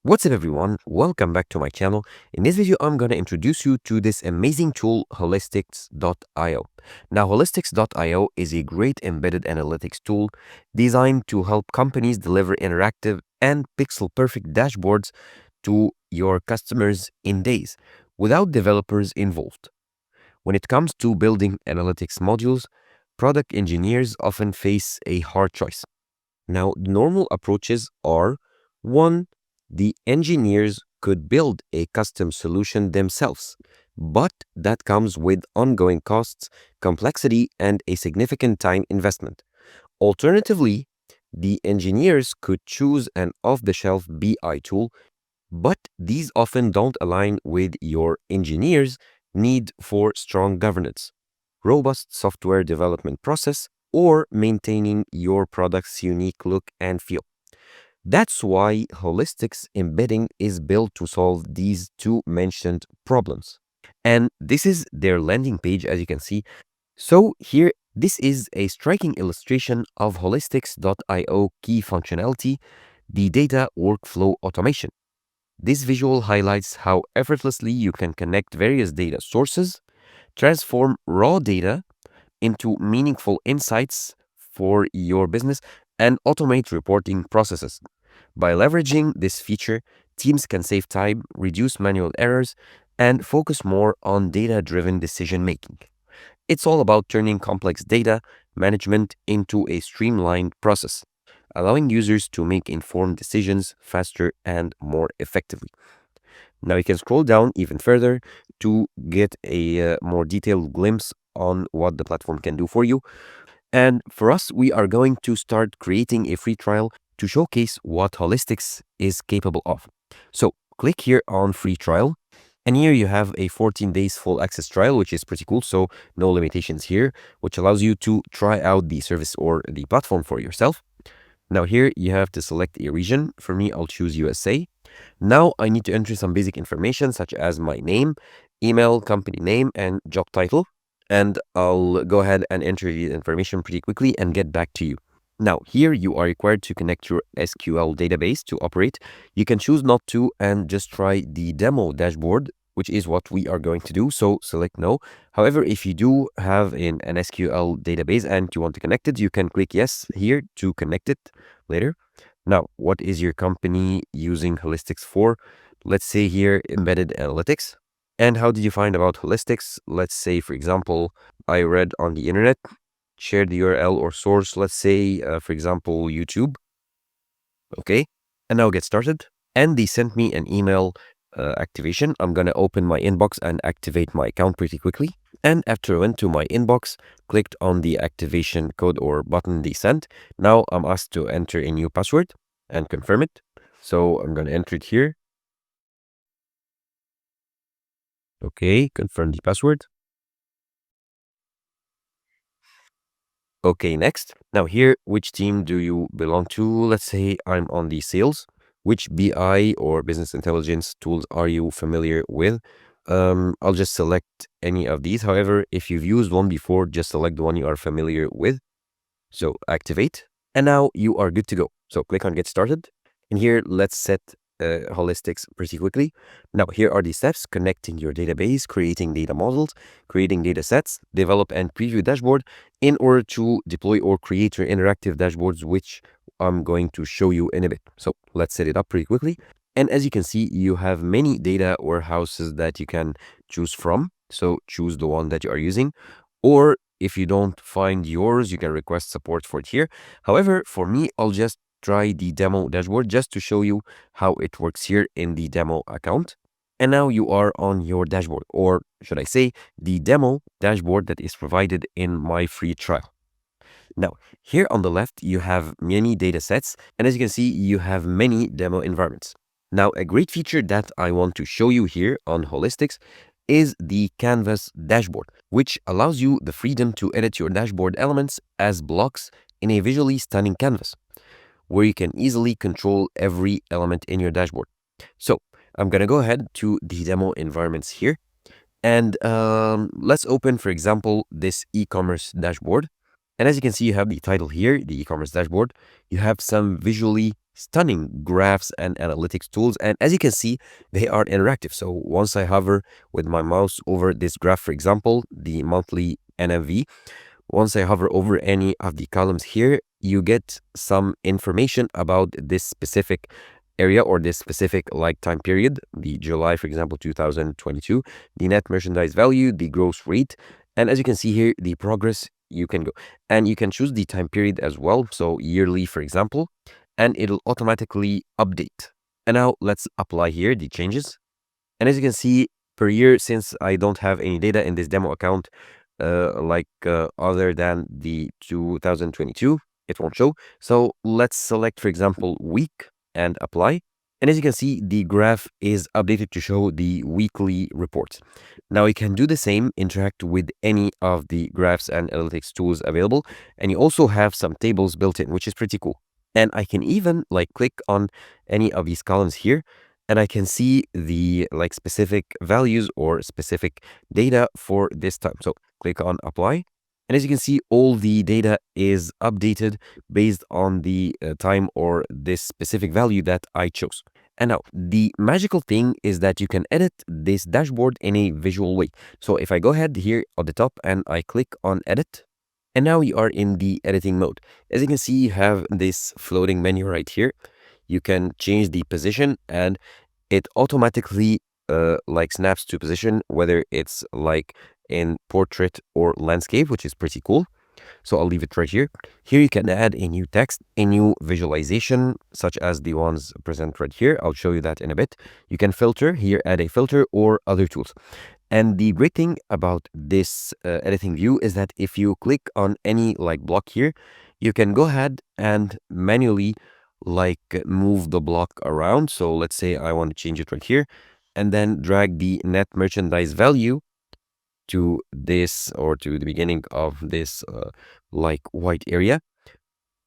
What's up everyone, welcome back to my channel. In this video, I'm going to introduce you to this amazing tool, Holistics.io. Now, Holistics.io is a great embedded analytics tool designed to help companies deliver interactive and pixel-perfect dashboards to your customers in days, without developers involved. When it comes to building analytics modules, product engineers often face a hard choice. Now, the normal approaches are: one, the engineers could build a custom solution themselves, but that comes with ongoing costs, complexity, and a significant time investment. Alternatively, the engineers could choose an off-the-shelf BI tool, but these often don't align with your engineers' need for strong governance, robust software development process, or maintaining your product's unique look and feel. That's why Holistics Embedding is built to solve these two mentioned problems. And this is their landing page, as you can see. So here, this is a striking illustration of Holistics.io key functionality, the data workflow automation. This visual highlights how effortlessly you can connect various data sources, transform raw data into meaningful insights for your business, and automate reporting processes. By leveraging this feature, teams can save time, reduce manual errors, and focus more on data-driven decision making. It's all about turning complex data management into a streamlined process, allowing users to make informed decisions faster and more effectively. Now you can scroll down even further to get a more detailed glimpse on what the platform can do for you. And for us, we are going to start creating a free trial to showcase what Holistics is capable of. So click here on free trial. And here you have a 14 days full access trial, which is pretty cool. So no limitations here, which allows you to try out the service or the platform for yourself. Now here you have to select a region. For me, I'll choose USA. Now I need to enter some basic information such as my name, email, company name, and job title. And I'll go ahead and enter the information pretty quickly and get back to you. Now, here you are required to connect your SQL database to operate. You can choose not to and just try the demo dashboard, which is what we are going to do. So select no. However, if you do have an SQL database and you want to connect it, you can click yes here to connect it later. Now, what is your company using Holistics for? Let's say here embedded analytics. And how did you find about Holistics? Let's say, for example, I read on the internet, share the URL or source, let's say, for example, YouTube. Okay, and now get started. And they sent me an email activation. I'm going to open my inbox and activate my account pretty quickly. And after I went to my inbox, clicked on the activation code or button they sent, now I'm asked to enter a new password and confirm it. So I'm going to enter it here. Okay, confirm the password. Okay, next. Now here, which team do you belong to? Let's say I'm on the sales. Which BI or business intelligence tools are you familiar with? I'll just select any of these. However, if you've used one before, just select the one you are familiar with. So activate, and now you are good to go. So click on get started. And here, let's set Holistics pretty quickly. Now, here are the steps: connecting your database, creating data models, creating data sets, develop and preview dashboard in order to deploy or create your interactive dashboards, which I'm going to show you in a bit. So let's set it up pretty quickly. And as you can see, you have many data warehouses that you can choose from. So choose the one that you are using, or if you don't find yours, you can request support for it here. However, for me, I'll just try the demo dashboard just to show you how it works here in the demo account. And now you are on your dashboard, or should I say the demo dashboard that is provided in my free trial. Now, here on the left, you have many data sets, and as you can see, you have many demo environments. Now, a great feature that I want to show you here on Holistics is the Canvas dashboard, which allows you the freedom to edit your dashboard elements as blocks in a visually stunning canvas, where you can easily control every element in your dashboard. So I'm going to go ahead to the demo environments here. And let's open, for example, this e-commerce dashboard. And as you can see, you have the title here, the e-commerce dashboard. You have some visually stunning graphs and analytics tools. And as you can see, they are interactive. So once I hover with my mouse over this graph, for example, the monthly NMV, once I hover over any of the columns here, you get some information about this specific area or this specific like time period, the July, for example, 2022, the net merchandise value, the gross rate. And as you can see here, the progress, you can go and you can choose the time period as well. So yearly, for example, and it'll automatically update. And now let's apply here the changes. And as you can see, per year, since I don't have any data in this demo account, other than the 2022, it won't show. So let's select, for example, week and apply. And as you can see, the graph is updated to show the weekly reports. Now you can do the same, interact with any of the graphs and analytics tools available. And you also have some tables built in, which is pretty cool. And I can even like click on any of these columns here, and I can see the like specific values or specific data for this time. So click on apply. And as you can see, all the data is updated based on the time or this specific value that I chose. And now the magical thing is that you can edit this dashboard in a visual way. So if I go ahead here at the top and I click on edit, and now you are in the editing mode. As you can see, you have this floating menu right here. You can change the position and it automatically like snaps to position, whether it's like in portrait or landscape, which is pretty cool. So I'll leave it right here. Here you can add a new text, a new visualization, such as the ones present right here. I'll show you that in a bit. You can filter here, add a filter or other tools. And the great thing about this editing view is that if you click on any like block here, you can go ahead and manually like move the block around. So let's say I want to change it right here and then drag the net merchandise value to this or to the beginning of this like white area,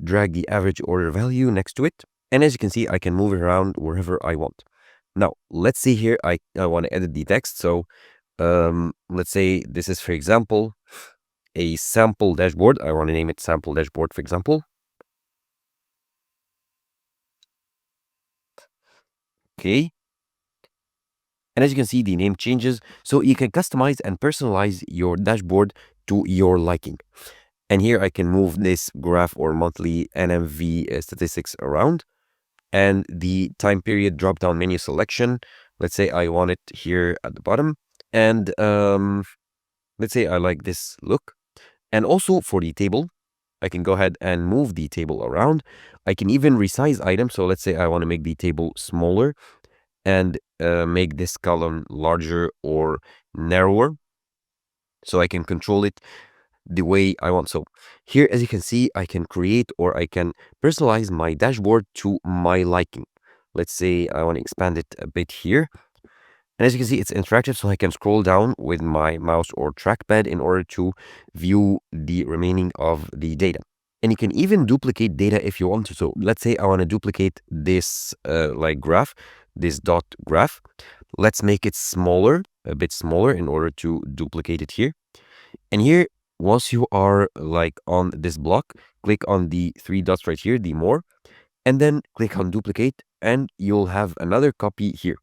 drag the average order value next to it. And as you can see, I can move it around wherever I want. Now, let's see here, I want to edit the text. So let's say this is, for example, a sample dashboard. I want to name it sample dashboard, for example. Okay. And as you can see, the name changes. So you can customize and personalize your dashboard to your liking. And here I can move this graph or monthly NMV statistics around. And the time period drop-down menu selection. Let's say I want it here at the bottom. And let's say I like this look. And also for the table, I can go ahead and move the table around. I can even resize items. So let's say I want to make the table smaller and make this column larger or narrower. So I can control it the way I want. So here, as you can see, I can create or I can personalize my dashboard to my liking. Let's say I want to expand it a bit here. And as you can see, it's interactive, so I can scroll down with my mouse or trackpad in order to view the remaining of the data. And you can even duplicate data if you want to. So let's say I want to duplicate this like graph, this dot graph. Let's make it smaller, a bit smaller in order to duplicate it here. And here, once you are like on this block, click on the three dots right here, the more, and then click on duplicate, and you'll have another copy here.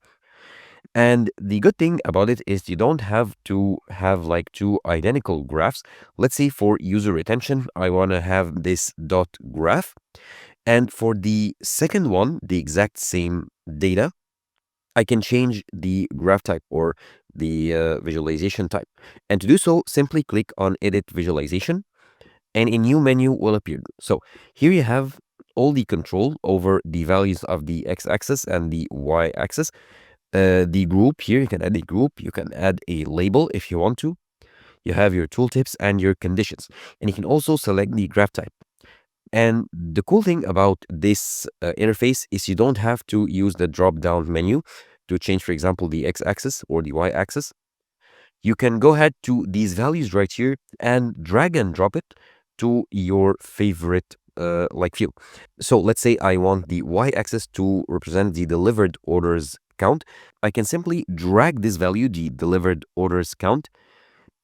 And the good thing about it is you don't have to have like two identical graphs. Let's say for user retention, I want to have this dot graph. And for the second one, the exact same data, I can change the graph type or the visualization type. And to do so, simply click on Edit Visualization and a new menu will appear. So here you have all the control over the values of the x-axis and the y-axis. The group here, you can add a group, you can add a label if you want to. You have your tooltips and your conditions, and you can also select the graph type. And the cool thing about this interface is you don't have to use the drop-down menu to change, for example, the x-axis or the y-axis. You can go ahead to these values right here and drag and drop it to your favorite like view. So let's say I want the y-axis to represent the delivered orders count. I can simply drag this value, the delivered orders count,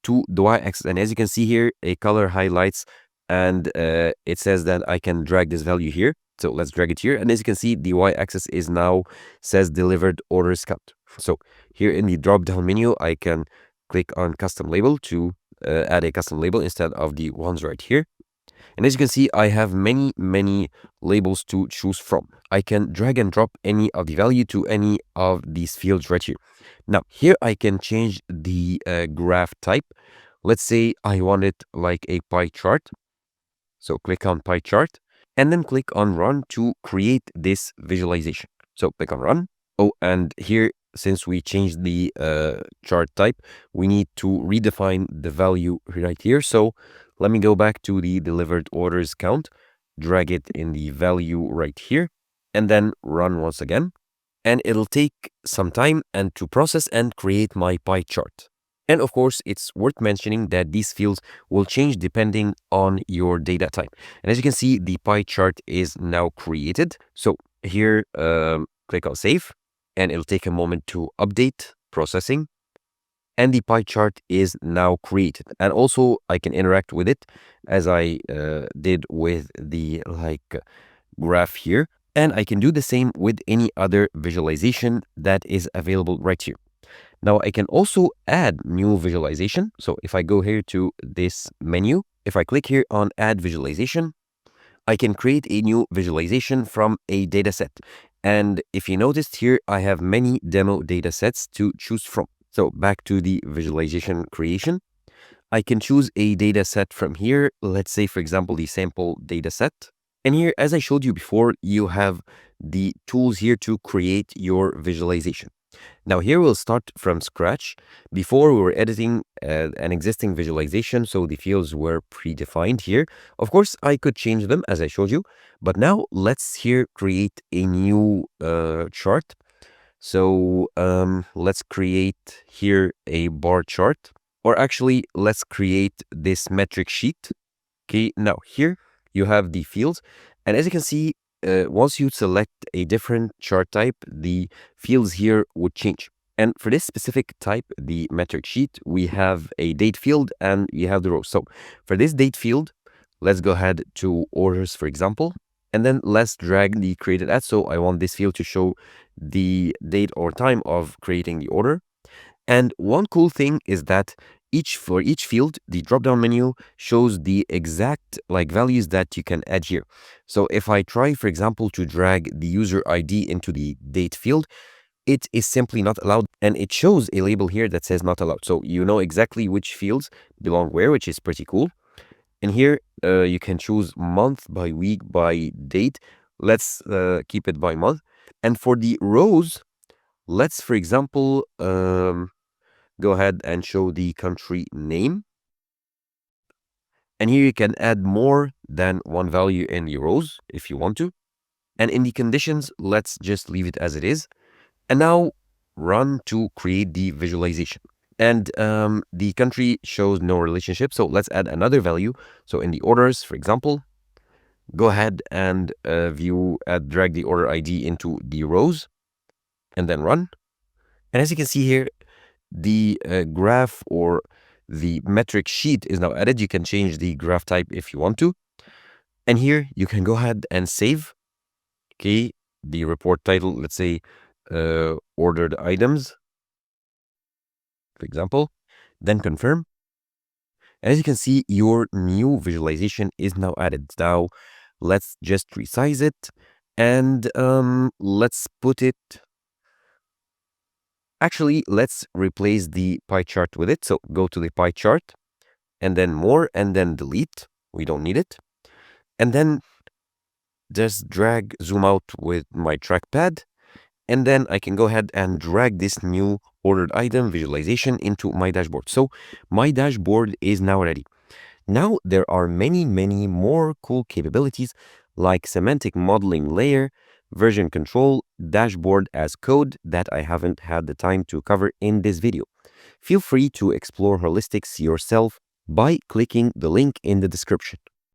to the y-axis. And as you can see here, a color highlights and it says that I can drag this value here. So let's drag it here. And as you can see, the y-axis is now says delivered orders count. So here in the drop-down menu, I can click on custom label to add a custom label instead of the ones right here. And as you can see, I have many labels to choose from. I can drag and drop any of the value to any of these fields right here. Now, here I can change the graph type. Let's say I want it like a pie chart. So click on pie chart and then click on run to create this visualization. So click on run. Oh, and here, since we changed the chart type, we need to redefine the value right here. So let me go back to the delivered orders count, drag it in the value right here, and then run once again. And it'll take some time and to process and create my pie chart. And of course, it's worth mentioning that these fields will change depending on your data type. And as you can see, the pie chart is now created. So here, click on save, and it'll take a moment to update processing. And the pie chart is now created. And also, I can interact with it as I did with the graph here. And I can do the same with any other visualization that is available right here. Now I can also add new visualization. So if I go here to this menu, if I click here on add visualization, I can create a new visualization from a data set. And if you noticed here, I have many demo data sets to choose from. So back to the visualization creation, I can choose a data set from here. Let's say, for example, the sample data set. And here, as I showed you before, you have the tools here to create your visualization. Now here we'll start from scratch. Before we were editing an existing visualization, so the fields were predefined here. Of course, I could change them as I showed you, but now let's here create a new chart. So let's create here a bar chart, or actually let's create this metric sheet. Okay, now here you have the fields, and as you can see, once you select a different chart type, the fields here would change. And for this specific type, the metric sheet, we have a date field and you have the rows. So for this date field, let's go ahead to orders, for example, and then let's drag the created at. So I want this field to show the date or time of creating the order. And one cool thing is that for each field, the drop-down menu shows the exact values that you can add here. So if I try, for example, to drag the user ID into the date field, it is simply not allowed, and it shows a label here that says not allowed. So you know exactly which fields belong where, which is pretty cool. And here you can choose month, by week, by date. Let's keep it by month. And for the rows, let's, for example, go ahead and show the country name. And here you can add more than one value in the rows if you want to. And in the conditions, let's just leave it as it is. And now run to create the visualization. And the country shows no relationship. So let's add another value. So in the orders, for example, go ahead and drag the order ID into the rows and then run. And as you can see here, the graph or the metric sheet is now added. You can change the graph type if you want to. And here you can go ahead and save. Okay, the report title, let's say ordered items, for example, then confirm. As you can see, your new visualization is now added. Now let's just resize it and let's put it. Actually, let's replace the pie chart with it. So go to the pie chart and then more and then delete. We don't need it. And then just zoom out with my trackpad. And then I can go ahead and drag this new ordered item visualization into my dashboard. So my dashboard is now ready. Now there are many more cool capabilities like semantic modeling layer, version control, dashboard as code that I haven't had the time to cover in this video. Feel free to explore Holistics yourself by clicking the link in the description.